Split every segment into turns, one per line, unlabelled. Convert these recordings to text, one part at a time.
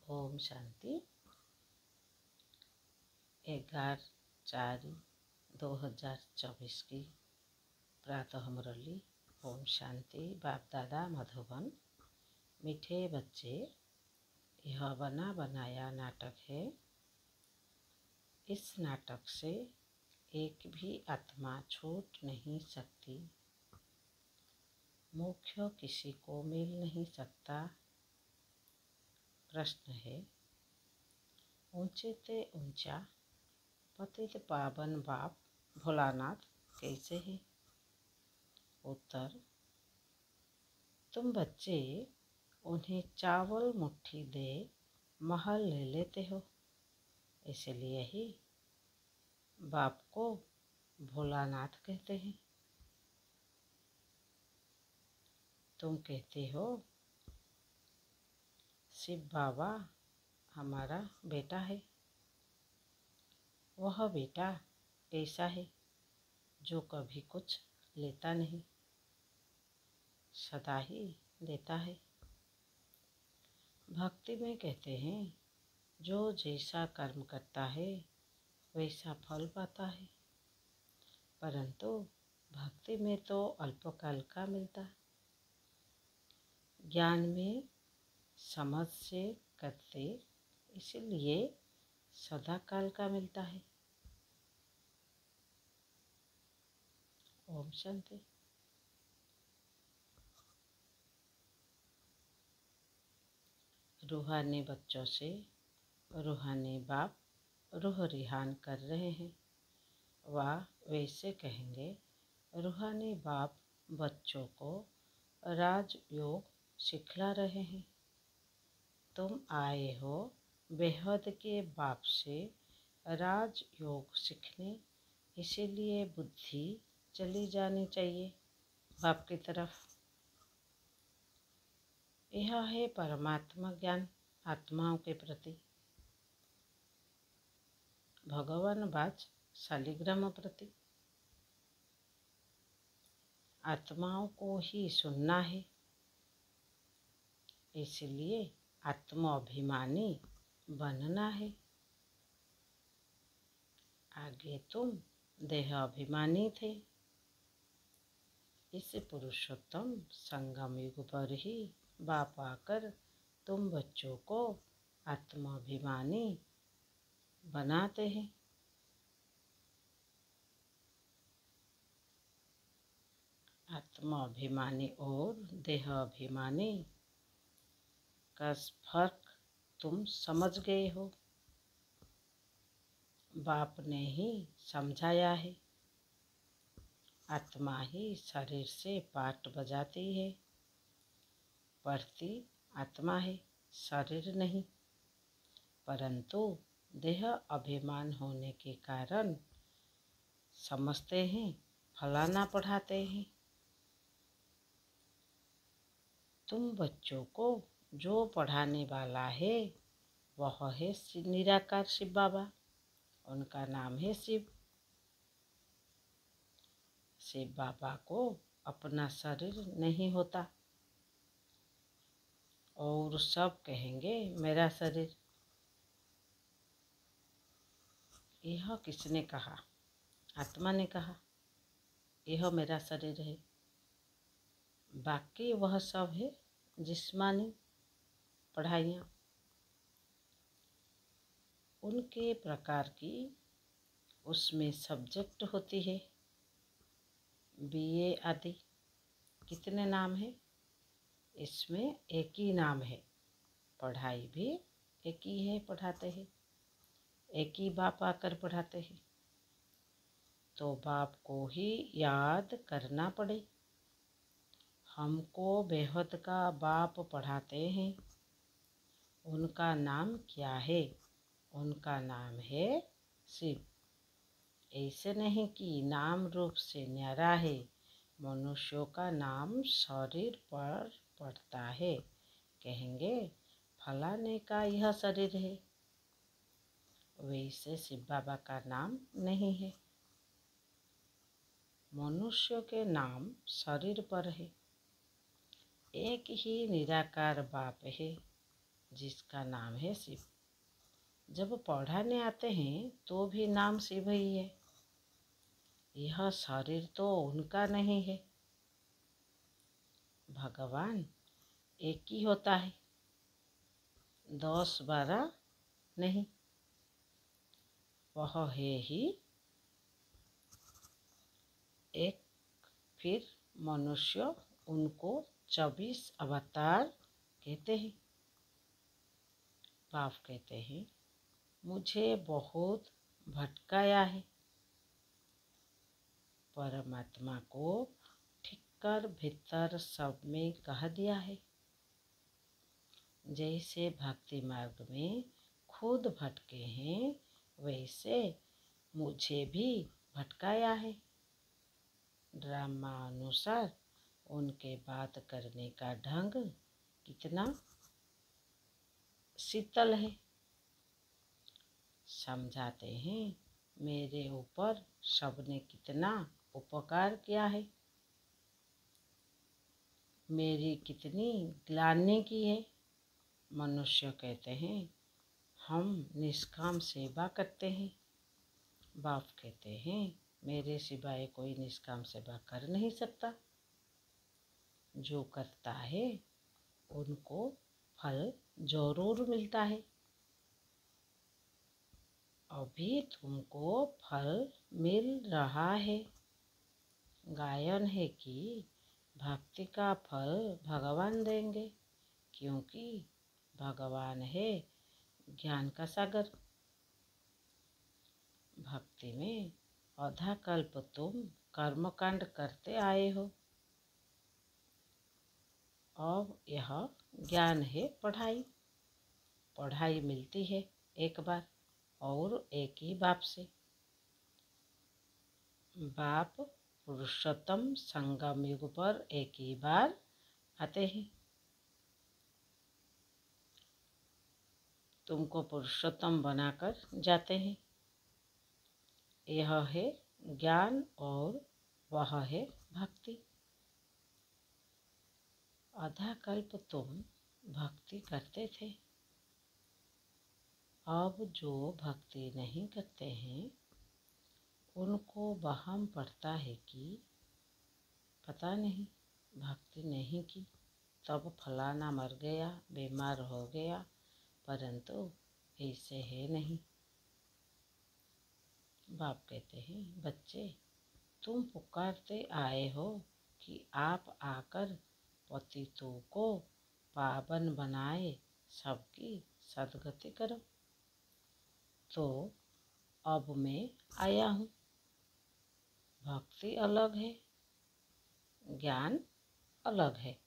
ओम शांति। 11/4/2024 की प्रातः मुरली। ओम शांति। बाप दादा मधुबन। मीठे बच्चे, यह बना बनाया नाटक है। इस नाटक से एक भी आत्मा छूट नहीं सकती। मोक्ष किसी को मिल नहीं सकता। प्रश्न है, ऊंचे ते ऊंचा पतित पावन बाप भोलानाथ कैसे है? उत्तर, तुम बच्चे उन्हें चावल मुट्ठी दे महल ले लेते हो, इसलिए ही बाप को भोलानाथ कहते हैं। तुम कहते हो शिव बाबा हमारा बेटा है। वह बेटा ऐसा है जो कभी कुछ लेता नहीं, सदा ही देता है। भक्ति में कहते हैं जो जैसा कर्म करता है वैसा फल पाता है, परंतु भक्ति में तो अल्पकाल का मिलता। ज्ञान में समझ से करते इसलिए सदा काल का मिलता है। ओम शांति। रूहानी बच्चों से रूहानी बाप रूह रिहान कर रहे हैं। वह वैसे कहेंगे, रूहानी बाप बच्चों को राजयोग सिखला रहे हैं। तुम आए हो बेहद के बाप से राजयोग सीखने, इसीलिए बुद्धि चली जानी चाहिए बाप की तरफ। यह है परमात्मा ज्ञान आत्माओं के प्रति, भगवान बाज शालिग्राम प्रति। आत्माओं को ही सुनना है, इसलिए आत्माभिमानी बनना है। आगे तुम देह अभिमानी थे। इस पुरुषोत्तम संगम युग पर ही बाप आकर तुम बच्चों को आत्माभिमानी बनाते हैं। आत्माभिमानी और देह अभिमानी का फर्क तुम समझ गए हो। बाप ने ही समझाया है। आत्मा ही शरीर से पाठ बजाती है, पढ़ती आत्मा है, शरीर नहीं। परंतु देह अभिमान होने के कारण समझते हैं फलाना पढ़ाते हैं। तुम बच्चों को जो पढ़ाने वाला है वह है निराकार शिव बाबा। उनका नाम है शिव। शिव बाबा को अपना शरीर नहीं होता और सब कहेंगे मेरा शरीर। यह किसने कहा? आत्मा ने कहा यह मेरा शरीर है। बाकी वह सब है जिस्मानी पढ़ाइयाँ। उनके प्रकार की उसमें सब्जेक्ट होती है, बीए आदि। कितने नाम है? इसमें एक ही नाम है। पढ़ाई भी एक ही है, पढ़ाते हैं एक ही बाप आकर पढ़ाते हैं। तो बाप को ही याद करना पड़े। हमको बेहद का बाप पढ़ाते हैं। उनका नाम क्या है? उनका नाम है शिव। ऐसे नहीं कि नाम रूप से न्यारा है। मनुष्यों का नाम शरीर पर पड़ता है, कहेंगे फलाने का यह शरीर है। वैसे शिव बाबा का नाम नहीं है। मनुष्यों के नाम शरीर पर है। एक ही निराकार बाप है जिसका नाम है शिव। जब पढ़ाने आते हैं तो भी नाम शिव ही है। यह शरीर तो उनका नहीं है। भगवान एक ही होता है, 10-12 नहीं। वह है ही एक। फिर मनुष्य उनको 24 अवतार कहते हैं। बाप कहते हैं, मुझे बहुत भटकाया है। परमात्मा को ठीक कर भीतर सब में कह दिया है। जैसे भक्ति मार्ग में खुद भटके हैं, वैसे मुझे भी भटकाया है। ड्रामा अनुसार उनके बात करने का ढंग कितना शीतल है। समझाते हैं, मेरे ऊपर सबने कितना उपकार किया है, मेरी कितनी ग्लानि की है। मनुष्य कहते हैं, हम निष्काम सेवा करते हैं। बाप कहते हैं, मेरे सिवाय कोई निष्काम सेवा कर नहीं सकता। जो करता है उनको फल जरूर मिलता है। अभी तुमको फल मिल रहा है। गायन है कि भक्ति का फल भगवान देंगे, क्योंकि भगवान है ज्ञान का सागर। भक्ति में आधा कल्प तुम कर्मकांड करते आए हो। अब यह ज्ञान है पढ़ाई। पढ़ाई मिलती है एक बार और एक ही बाप से। बाप पुरुषोत्तम संगम युग पर एक ही बार आते हैं। तुमको पुरुषोत्तम बनाकर जाते हैं। यह है ज्ञान और वह है भक्ति। आधा कल्प तुम भक्ति करते थे। अब जो भक्ति नहीं करते हैं उनको वहम पड़ता है कि पता नहीं भक्ति नहीं की, तब फलाना मर गया, बीमार हो गया, परंतु ऐसे है नहीं। बाप कहते हैं, बच्चे तुम पुकारते आए हो कि आप आकर पतितों को पावन बनाए, सबकी सद्गति करो। तो अब मैं आया हूँ। भक्ति अलग है, ज्ञान अलग है।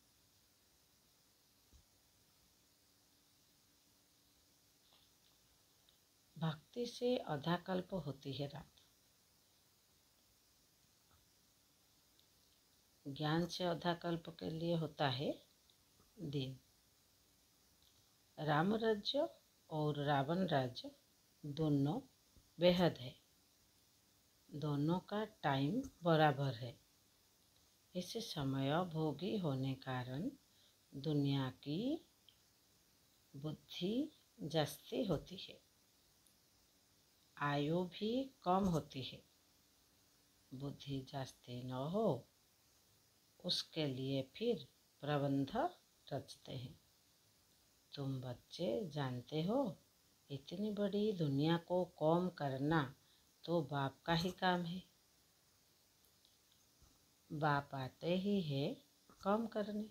भक्ति से आधा कल्प होती है रात, ज्ञान से आधा कल्प के लिए होता है दिन। राम राज्य और रावण राज्य दोनों बेहद है। दोनों का टाइम बराबर है। इस समय भोगी होने कारण दुनिया की बुद्धि जास्ती होती है, आयु भी कम होती है। बुद्धि जास्ती न हो उसके लिए फिर प्रबंध रचते हैं। तुम बच्चे जानते हो, इतनी बड़ी दुनिया को कम करना तो बाप का ही काम है। बाप आते ही है कम करने।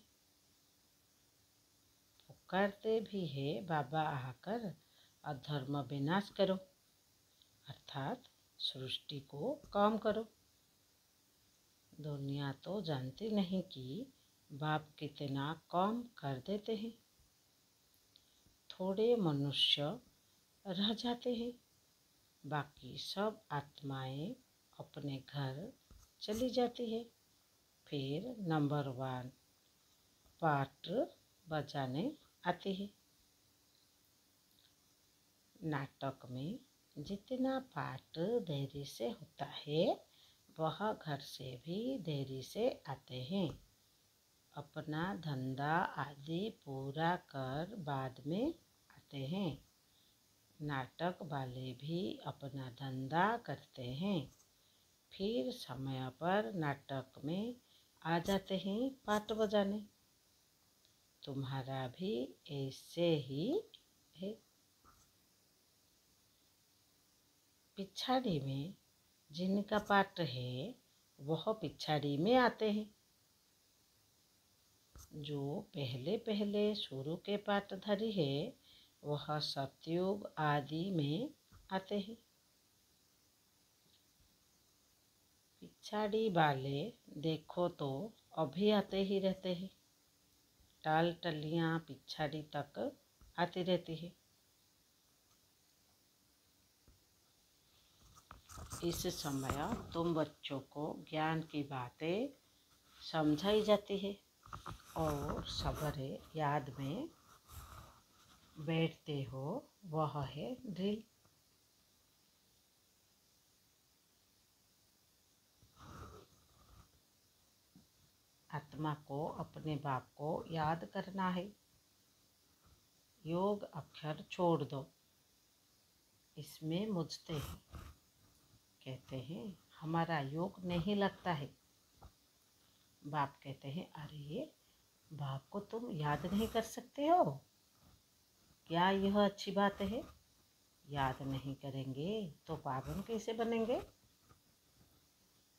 पुकारते भी है, बाबा आकर अधर्म विनाश करो, अर्थात सृष्टि को कम करो। दुनिया तो जानती नहीं कि बाप कितना कम कर देते हैं। थोड़े मनुष्य रह जाते हैं, बाकी सब आत्माएं अपने घर चली जाती है। फिर नंबर 1 पार्ट बजाने आती है। नाटक में जितना पार्ट देरी से होता है, वह घर से भी देरी से आते हैं। अपना धंधा आदि पूरा कर बाद में करते हैं। नाटक वाले भी अपना धंधा करते हैं, फिर समय पर नाटक में आ जाते हैं पाट बजाने। तुम्हारा भी ऐसे ही है। पिछाड़ी में जिनका पाठ है वह पिछाड़ी में आते हैं। जो पहले पहले शुरू के पाठधारी है वह सतयुग आदि में आते हैं। पिछाड़ी वाले देखो तो अभी आते ही रहते हैं। टाल टलियाँ पिछाड़ी तक आती रहती है। इस समय तुम बच्चों को ज्ञान की बातें समझाई जाती है और सवेरे याद में बैठते हो, वह है ड्रिल। आत्मा को अपने बाप को याद करना है। योग अक्षर छोड़ दो, इसमें मुझते हैं। कहते हैं हमारा योग नहीं लगता है। बाप कहते हैं अरे बाप को तुम याद नहीं कर सकते हो, क्या यह अच्छी बात है? याद नहीं करेंगे तो पावन कैसे बनेंगे?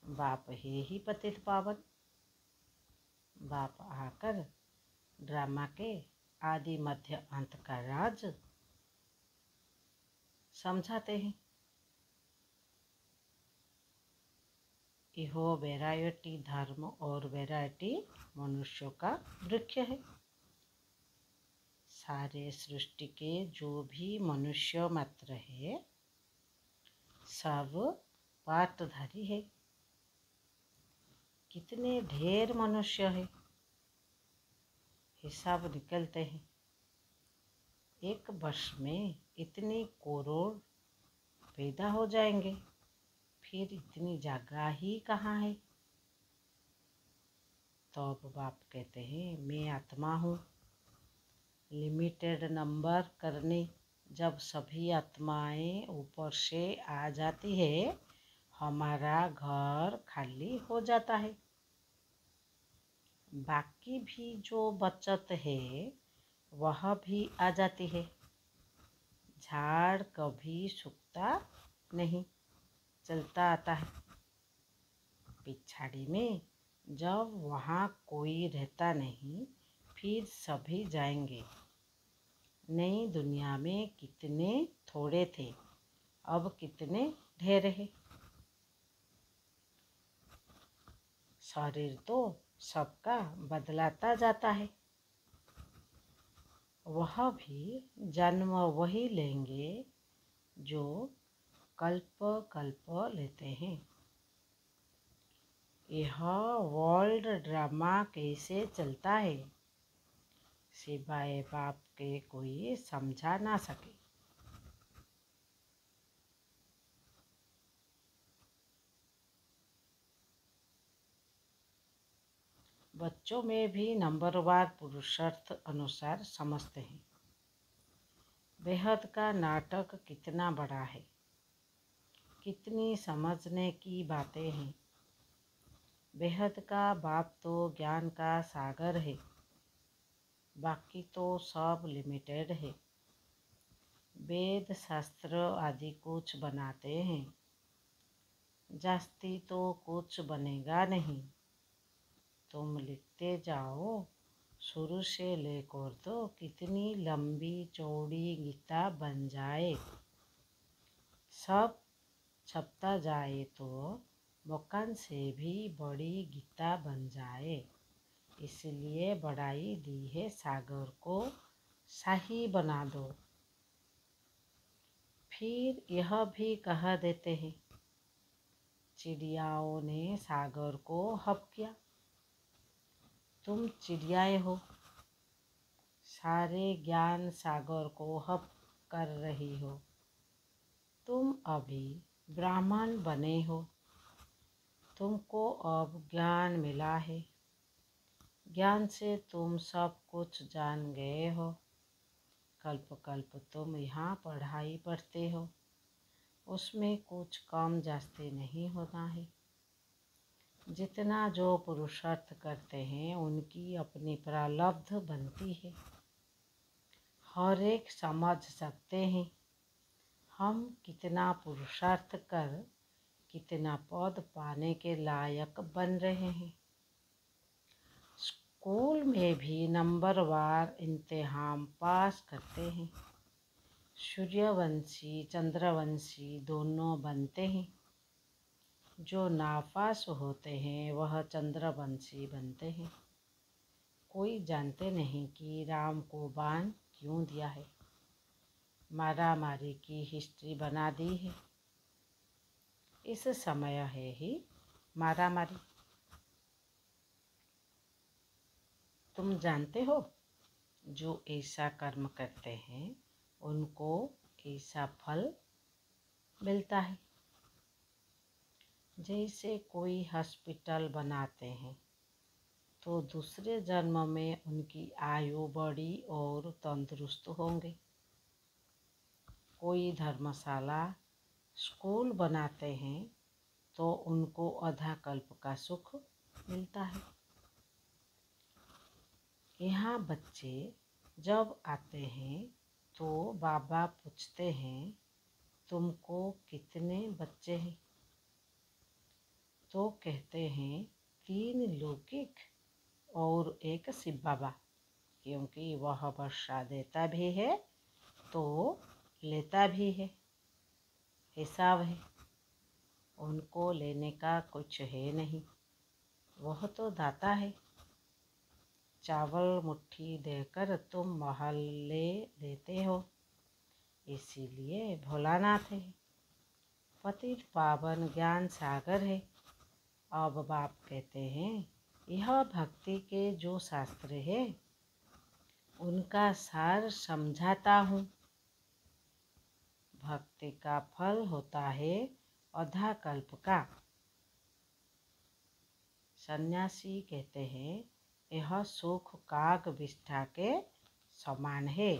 बाप है ही पतित पावन। बाप आकर ड्रामा के आदि मध्य अंत का राज समझाते हैं। यह वैरायटी धर्म और वैरायटी मनुष्यों का वृक्ष है। सारे सृष्टि के जो भी मनुष्य मात्र है सब पाठधारी है। कितने ढेर मनुष्य है, हिसाब निकलते हैं। एक वर्ष में इतने करोड़ पैदा हो जाएंगे, फिर इतनी जगह ही कहाँ है? तो अब बाप कहते हैं मैं आत्मा हूँ। लिमिटेड नंबर करने जब सभी आत्माएं ऊपर से आ जाती है, हमारा घर खाली हो जाता है। बाकी भी जो बचत है वह भी आ जाती है। झाड़ कभी सूखता नहीं, चलता आता है। पिछाड़ी में जब वहाँ कोई रहता नहीं, फिर सभी जाएंगे। नई दुनिया में कितने थोड़े थे, अब कितने ढेर है। शरीर तो सबका बदलाता जाता है, वह भी जन्म वही लेंगे जो कल्प कल्प लेते हैं। यह वर्ल्ड ड्रामा कैसे चलता है, सिवाय बाप के कोई समझा ना सके। बच्चों में भी नंबरवार पुरुषार्थ अनुसार समझते हैं। बेहद का नाटक कितना बड़ा है, कितनी समझने की बातें हैं। बेहद का बाप तो ज्ञान का सागर है, बाकी तो सब लिमिटेड है। वेद शास्त्र आदि कुछ बनाते हैं, जास्ती तो कुछ बनेगा नहीं। तुम लिखते जाओ, शुरू से लेकर तो कितनी लंबी चौड़ी गीता बन जाए। सब छपता जाए तो मकान से भी बड़ी गीता बन जाए। इसलिए बढ़ाई दी है, सागर को शाही बना दो। फिर यह भी कह देते हैं चिड़ियाओं ने सागर को हप किया। तुम चिड़ियाएं हो, सारे ज्ञान सागर को हप कर रही हो। तुम अभी ब्राह्मण बने हो, तुमको अब ज्ञान मिला है। ज्ञान से तुम सब कुछ जान गए हो। कल्प कल्प तुम यहाँ पढ़ाई पढ़ते हो, उसमें कुछ कम जास्ती नहीं होना है। जितना जो पुरुषार्थ करते हैं उनकी अपनी प्रारब्ध बनती है। हर एक समझ सकते हैं हम कितना पुरुषार्थ कर कितना पद पाने के लायक बन रहे हैं। स्कूल में भी नंबरवार इम्तिहान पास करते हैं। सूर्यवंशी चंद्रवंशी दोनों बनते हैं। जो नापास होते हैं वह चंद्रवंशी बनते हैं। कोई जानते नहीं कि राम को बाण क्यों दिया है। मारा मारी की हिस्ट्री बना दी है। इस समय है ही मारा मारी। तुम जानते हो जो ऐसा कर्म करते हैं उनको ऐसा फल मिलता है। जैसे कोई हॉस्पिटल बनाते हैं तो दूसरे जन्म में उनकी आयु बड़ी और तंदुरुस्त होंगे। कोई धर्मशाला स्कूल बनाते हैं तो उनको अधा कल्प का सुख मिलता है। यहाँ बच्चे जब आते हैं तो बाबा पूछते हैं तुमको कितने बच्चे हैं, तो कहते हैं 3 लौकिक और 1 शिव बाबा, क्योंकि वह वर्षा देता भी है तो लेता भी है। हिसाब है, उनको लेने का कुछ है नहीं, वह तो दाता है। चावल मुट्ठी देकर तुम महल ले लेते हो, इसीलिए भोलानाथ है। पतित पावन ज्ञान सागर है। अब बाप कहते हैं यह भक्ति के जो शास्त्र है उनका सार समझाता हूँ। भक्ति का फल होता है अधा कल्प का। सन्यासी कहते हैं यह सुख काग विष्ठा के समान है।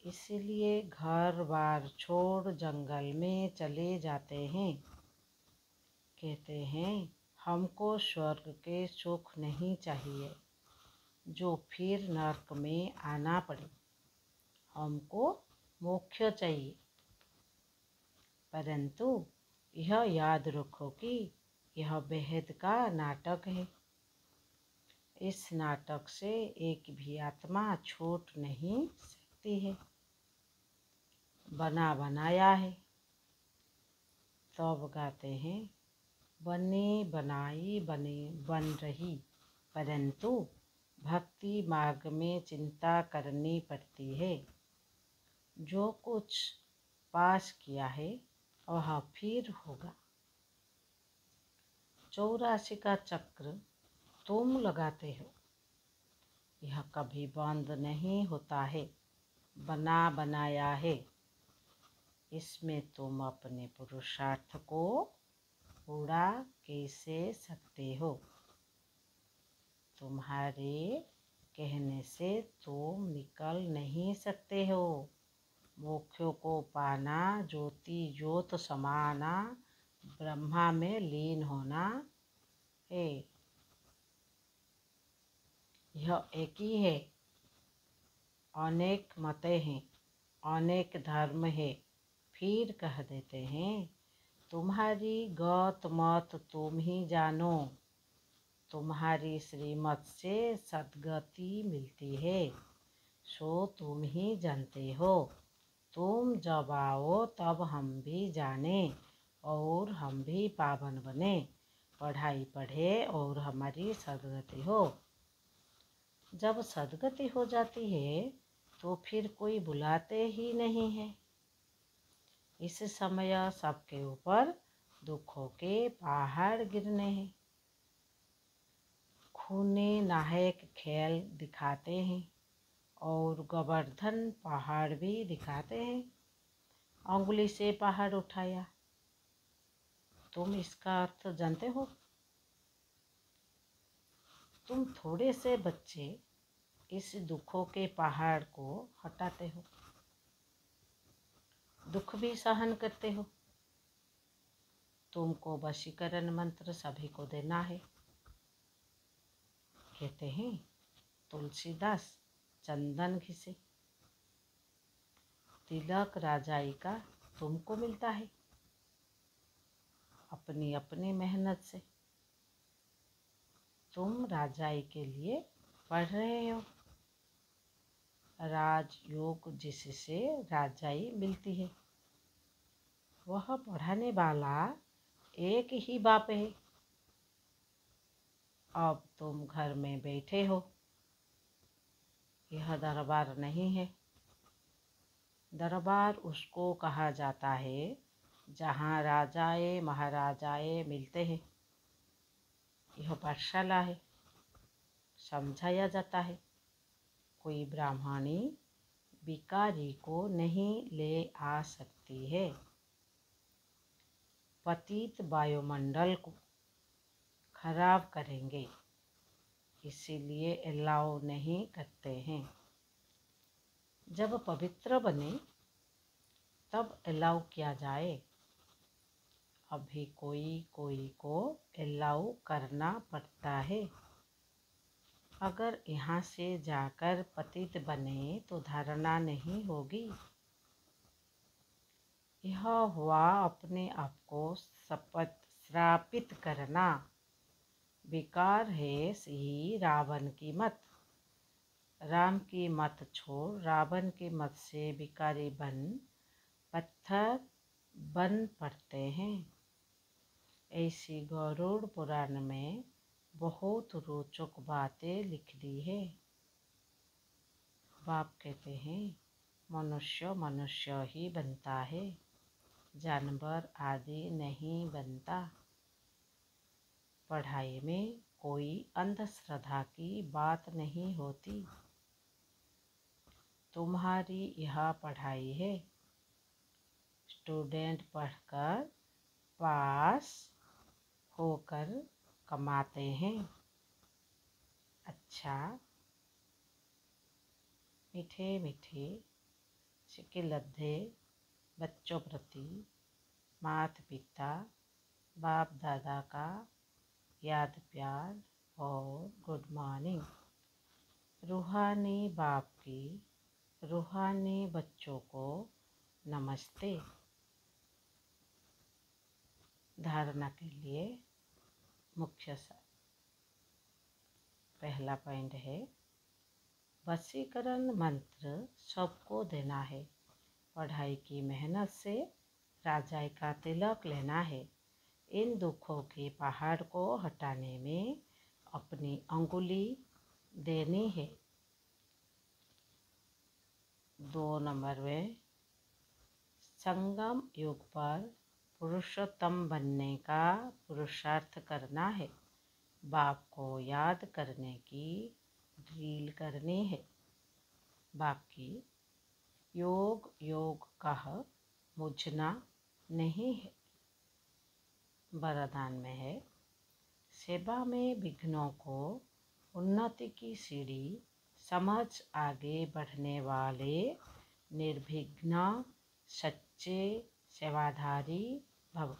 इसलिए घर बार छोड़ जंगल में चले जाते हैं। कहते हैं हमको स्वर्ग के सुख नहीं चाहिए जो फिर नरक में आना पड़े, हमको मोक्ष चाहिए। परंतु यह याद रखो कि यह बेहद का नाटक है। इस नाटक से एक भी आत्मा छूट नहीं सकती है। बना बनाया है। तब गाते हैं बनी बनाई बने बन रही, परंतु भक्ति मार्ग में चिंता करनी पड़ती है। जो कुछ पास किया है वह फिर होगा। 84 का चक्र तुम लगाते हो, यह कभी बंद नहीं होता है। बना बनाया है। इसमें तुम अपने पुरुषार्थ को पूरा कैसे सकते हो। तुम्हारे कहने से तुम निकल नहीं सकते हो। मोक्ष को पाना, ज्योति ज्योत समाना, ब्रह्मा में लीन होना है। यह एक ही है। अनेक मतें हैं, अनेक धर्म है। फिर कह देते हैं तुम्हारी गत मत तुम ही जानो। तुम्हारी श्रीमत से सद्गति मिलती है सो तुम ही जानते हो। तुम जब आओ तब हम भी जाने और हम भी पावन बने, पढ़ाई पढ़े और हमारी सद्गति हो। जब सद्गति हो जाती है तो फिर कोई बुलाते ही नहीं है। इस समय सबके ऊपर दुखों के पहाड़ गिरने हैं। खूने नायक खेल दिखाते हैं और गोवर्धन पहाड़ भी दिखाते हैं। अंगुली से पहाड़ उठाया। तुम इसका अर्थ जानते हो? तुम थोड़े से बच्चे इस दुखों के पहाड़ को हटाते हो, दुख भी सहन करते हो। तुमको वशीकरण मंत्र सभी को देना है। कहते हैं तुलसीदास चंदन घिसे, तिलक राजाई का तुमको मिलता है अपनी अपनी मेहनत से। तुम राजाई के लिए पढ़ रहे हो। राजयोग जिससे राजाई मिलती है, वह पढ़ाने वाला एक ही बाप है। अब तुम घर में बैठे हो, यह दरबार नहीं है। दरबार उसको कहा जाता है जहाँ राजाए महाराजाए मिलते हैं। यह पाठशाला है। समझाया जाता है कोई ब्राह्मणी भिखारी को नहीं ले आ सकती है। पतित वायुमंडल को खराब करेंगे, इसीलिए अलाउ नहीं करते हैं। जब पवित्र बने तब अलाउ किया जाए। अभी कोई कोई को अलाउ करना पड़ता है। अगर यहाँ से जाकर पतित बने तो धारणा नहीं होगी। यह हुआ अपने आप को श्रापित करना। बेकार है सी रावण की मत। राम की मत छोड़ रावण की मत से भिखारी बन पत्थर बन पड़ते हैं। ऐसी गरुड़ पुराण में बहुत रोचक बातें लिख दी है। बाप कहते हैं मनुष्य मनुष्य ही बनता है, जानवर आदि नहीं बनता। पढ़ाई में कोई अंधश्रद्धा की बात नहीं होती। तुम्हारी यह पढ़ाई है। स्टूडेंट पढ़कर पास होकर कमाते हैं। अच्छा, मीठे मीठे सिकिलद्धे बच्चों प्रति माता पिता बाप दादा का याद प्यार और गुड मॉर्निंग। रूहानी बाप की रूहानी बच्चों को नमस्ते। धारणा के लिए मुख्य सार। पहला पॉइंट है वशीकरण मंत्र सबको देना है। पढ़ाई की मेहनत से राजाई का तिलक लेना है। इन दुखों के पहाड़ को हटाने में अपनी अंगुली देनी है। 2 नंबर में संगम युग पर पुरुषोत्तम बनने का पुरुषार्थ करना है। बाप को याद करने की ड्रिल करनी है। बाप की योग योग कह मुझना नहीं है। वरदान में है सेवा में विघ्नों को उन्नति की सीढ़ी समझ आगे बढ़ने वाले निर्विघ्न सच्चे सेवाधारी भव।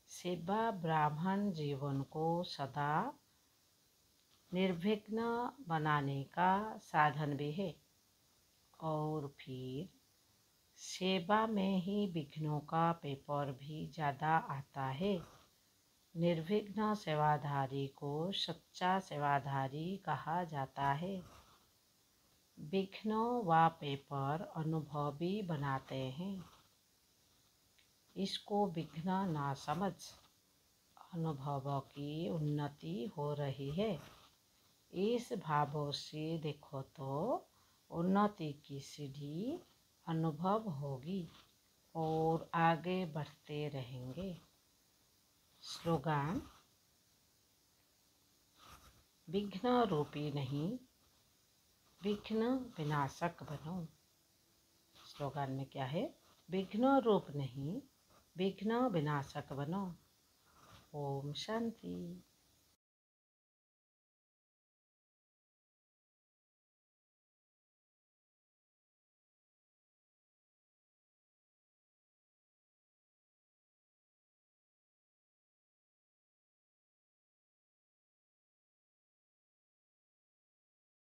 सेवा ब्राह्मण जीवन को सदा निर्विघ्न बनाने का साधन भी है। और फिर सेवा में ही विघ्नों का पेपर भी ज़्यादा आता है। निर्विघ्न सेवाधारी को सच्चा सेवाधारी कहा जाता है। विघ्नों व पेपर अनुभवी बनाते हैं। इसको विघ्न ना समझ, अनुभवों की उन्नति हो रही है। इस भावों से देखो तो उन्नति की सीढ़ी अनुभव होगी और आगे बढ़ते रहेंगे। स्लोगन विघ्न रूपी नहीं, विघ्न विनाशक बनो। स्लोगन में क्या है? विघ्न रूप नहीं, विघ्न विनाशक बनो। ओम शांति।